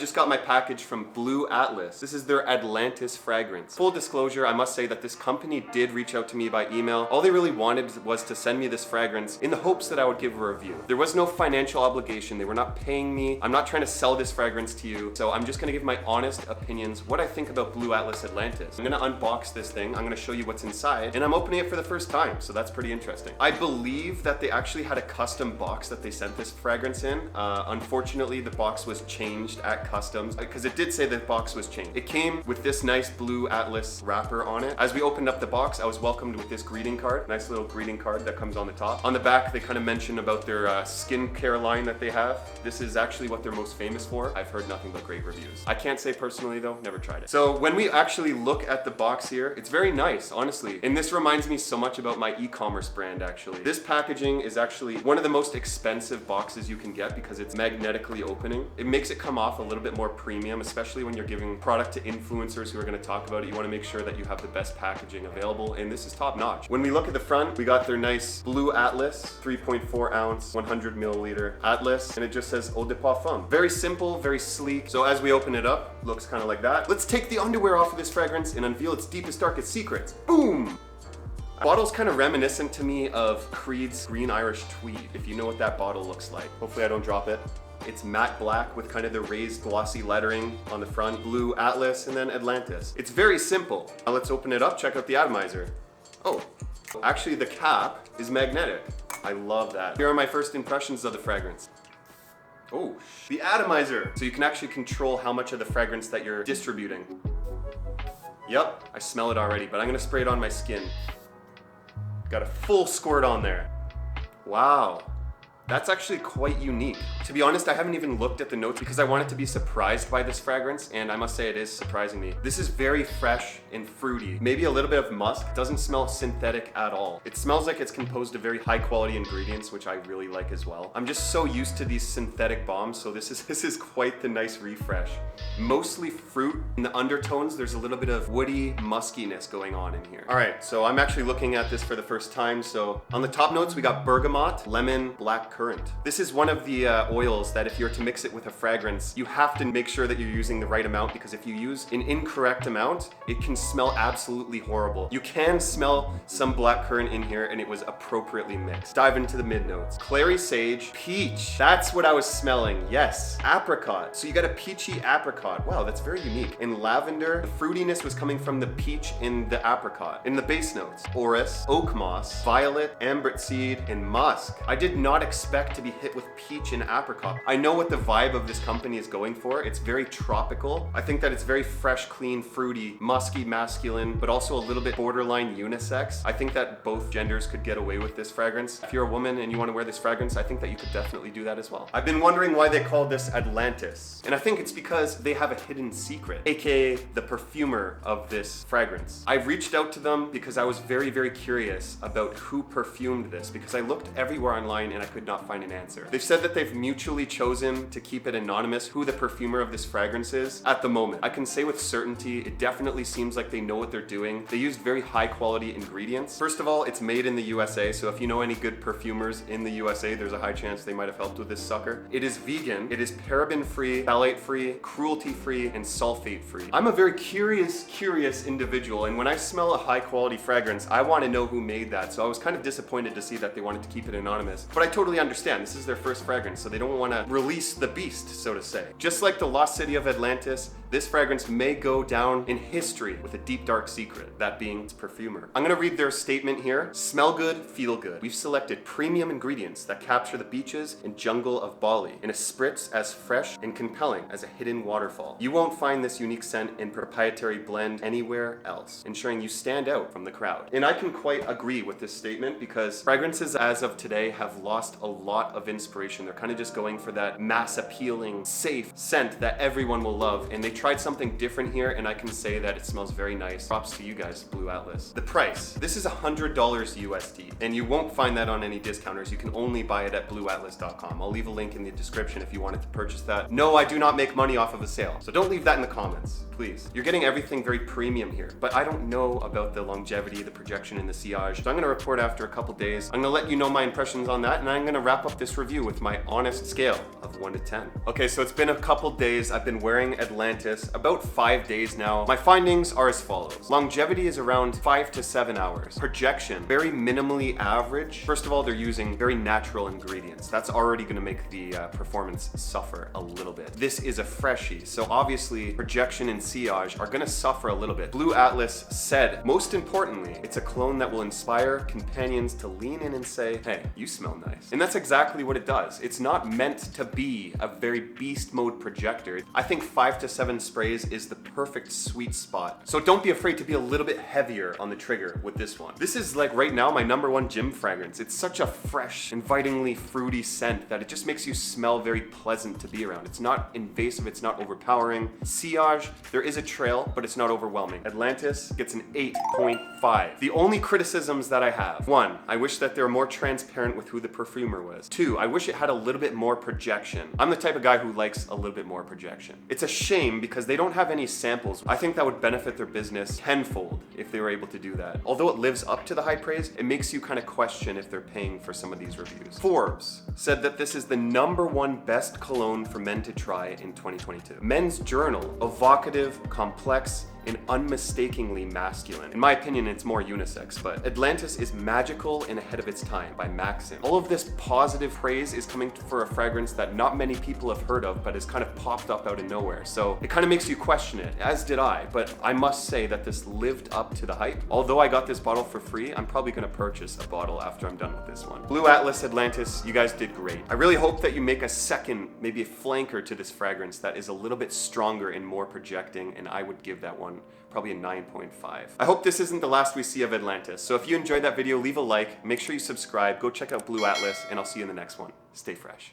just got my package from Blu Atlas. This is their Atlantis fragrance. Full disclosure, I must say that this company did reach out to me by email. All they really wanted was to send me this fragrance in the hopes that I would give a review. There was no financial obligation. They were not paying me. I'm not trying to sell this fragrance to you. So I'm just gonna give my honest opinions, what I think about Blu Atlas Atlantis. I'm gonna unbox this thing. I'm gonna show you what's inside, and I'm opening it for the first time, so that's pretty interesting. I believe that they actually had a custom box that they sent this fragrance in. Unfortunately, the box was changed at customs, because it did say the box was changed. It came with this nice Blu Atlas wrapper on it. As we opened up the box, I was welcomed with this greeting card. Nice little greeting card that comes on the top. On the back, they kind of mention about their skincare line that they have. This is actually what they're most famous for. I've heard nothing but great reviews. I can't say personally though, never tried it. So when we actually look at the box here, it's very nice, honestly. And this reminds me so much about my e-commerce brand, actually. This packaging is actually one of the most expensive boxes you can get because it's magnetically opening. It makes it come off a little bit more premium, especially when you're giving product to influencers who are gonna talk about it. You wanna make sure that you have the best packaging available, and this is top notch. When we look at the front, we got their nice Blu Atlas, 3.4 ounce, 100 milliliter Atlas, and it just says Eau de Parfum. Very simple, very sleek. So as we open it up, looks kind of like that. Let's take the underwear off of this fragrance and unveil its deepest, darkest secrets. Boom! Bottle's kind of reminiscent to me of Creed's Green Irish Tweed, if you know what that bottle looks like. Hopefully I don't drop it. It's matte black with kind of the raised glossy lettering on the front, Blu Atlas, and then Atlantis. It's very simple. Now let's open it up, check out the atomizer. Oh, actually the cap is magnetic. I love that. Here are my first impressions of the fragrance. Oh, the atomizer. So you can actually control how much of the fragrance that you're distributing. Yep, I smell it already, but I'm gonna spray it on my skin. Got a full squirt on there. Wow. That's actually quite unique. To be honest, I haven't even looked at the notes because I wanted to be surprised by this fragrance, and I must say it is surprising me. This is very fresh and fruity. Maybe a little bit of musk. It doesn't smell synthetic at all. It smells like it's composed of very high quality ingredients, which I really like as well. I'm just so used to these synthetic bombs, so this is quite the nice refresh. Mostly fruit. In the undertones, there's a little bit of woody muskiness going on in here. All right, so I'm actually looking at this for the first time. So on the top notes, we got bergamot, lemon, black currant. This is one of the oils that if you're to mix it with a fragrance, you have to make sure that you're using the right amount, because if you use an incorrect amount, it can smell absolutely horrible. You can smell some black currant in here, and it was appropriately mixed. Dive into the mid notes. Clary sage, peach. That's what I was smelling. Yes, apricot. So you got a peachy apricot. Wow, that's very unique. In lavender, the fruitiness was coming from the peach in the apricot. In the base notes, orris, oak moss, violet, amber seed, and musk. I did not expect to be hit with peach and apricot. I know what the vibe of this company is going for. It's very tropical. I think that it's very fresh, clean, fruity, musky, masculine, but also a little bit borderline unisex. I think that both genders could get away with this fragrance. If you're a woman and you want to wear this fragrance, I think that you could definitely do that as well. I've been wondering why they called this Atlantis, and I think it's because they have a hidden secret, aka the perfumer of this fragrance. I reached out to them because I was very, very curious about who perfumed this, because I looked everywhere online and I could not find an answer. They've said that they've mutually chosen to keep it anonymous who the perfumer of this fragrance is at the moment. I can say with certainty, it definitely seems like they know what they're doing. They used very high quality ingredients. First of all, it's made in the USA, so if you know any good perfumers in the USA, there's a high chance they might have helped with this sucker. It is vegan, it is paraben free, phthalate free, cruelty free, and sulfate free. I'm a very curious individual, and when I smell a high quality fragrance, I want to know who made that, so I was kind of disappointed to see that they wanted to keep it anonymous. But I totally understand, this is their first fragrance, so they don't want to release the beast, so to say. Just like the lost city of Atlantis, this fragrance may go down in history with a deep, dark secret, that being its perfumer. I'm gonna read their statement here. Smell good, feel good. We've selected premium ingredients that capture the beaches and jungle of Bali in a spritz as fresh and compelling as a hidden waterfall. You won't find this unique scent and proprietary blend anywhere else, ensuring you stand out from the crowd. And I can quite agree with this statement, because fragrances as of today have lost a lot of inspiration. They're kind of just going for that mass appealing, safe scent that everyone will love, and they tried something different here, and I can say that it smells very nice. Props to you guys, Blu Atlas. The price. This is $100 USD, and you won't find that on any discounters. You can only buy it at bluatlas.com. I'll leave a link in the description if you wanted to purchase that. No, I do not make money off of a sale, so don't leave that in the comments, please. You're getting everything very premium here, but I don't know about the longevity, the projection, and the sillage, so I'm gonna report after a couple days. I'm gonna let you know my impressions on that, and I'm gonna wrap up this review with my honest scale of 1 to 10. Okay, so it's been a couple days. I've been wearing Atlantis about 5 days now. My findings are as follows. Longevity is around 5 to 7 hours. Projection, very minimally average. First of all, they're using very natural ingredients. That's already gonna make the performance suffer a little bit. This is a freshie, so obviously projection and sillage are gonna suffer a little bit. Blu Atlas said, most importantly, it's a cologne that will inspire companions to lean in and say, hey, you smell nice. And that's exactly what it does. It's not meant to be a very beast mode projector. I think 5 to 7 sprays is the perfect sweet spot. So don't be afraid to be a little bit heavier on the trigger with this one. This is like right now my #1 gym fragrance. It's such a fresh, invitingly fruity scent that it just makes you smell very pleasant to be around. It's not invasive, it's not overpowering. Sillage, there is a trail, but it's not overwhelming. Atlantis gets an 8.5. The only criticisms that I have: 1, I wish that they were more transparent with who the perfumer was. 2, I wish it had a little bit more projection. I'm the type of guy who likes a little bit more projection. It's a shame because they don't have any samples. I think that would benefit their business tenfold if they were able to do that. Although it lives up to the high praise, it makes you kind of question if they're paying for some of these reviews. Forbes said that this is the #1 best cologne for men to try in 2022. Men's Journal, evocative, complex, and unmistakingly masculine. In my opinion, it's more unisex, but Atlantis is magical and ahead of its time by Maxim. All of this positive praise is coming for a fragrance that not many people have heard of, but has kind of popped up out of nowhere. So it kind of makes you question it, as did I, but I must say that this lived up to the hype. Although I got this bottle for free, I'm probably gonna purchase a bottle after I'm done with this one. Blu Atlas Atlantis, you guys did great. I really hope that you make a second, maybe a flanker to this fragrance that is a little bit stronger and more projecting, and I would give that one probably a 9.5. I hope this isn't the last we see of Atlantis, so if you enjoyed that video, leave a like, make sure you subscribe, go check out Blu Atlas, and I'll see you in the next one. Stay fresh.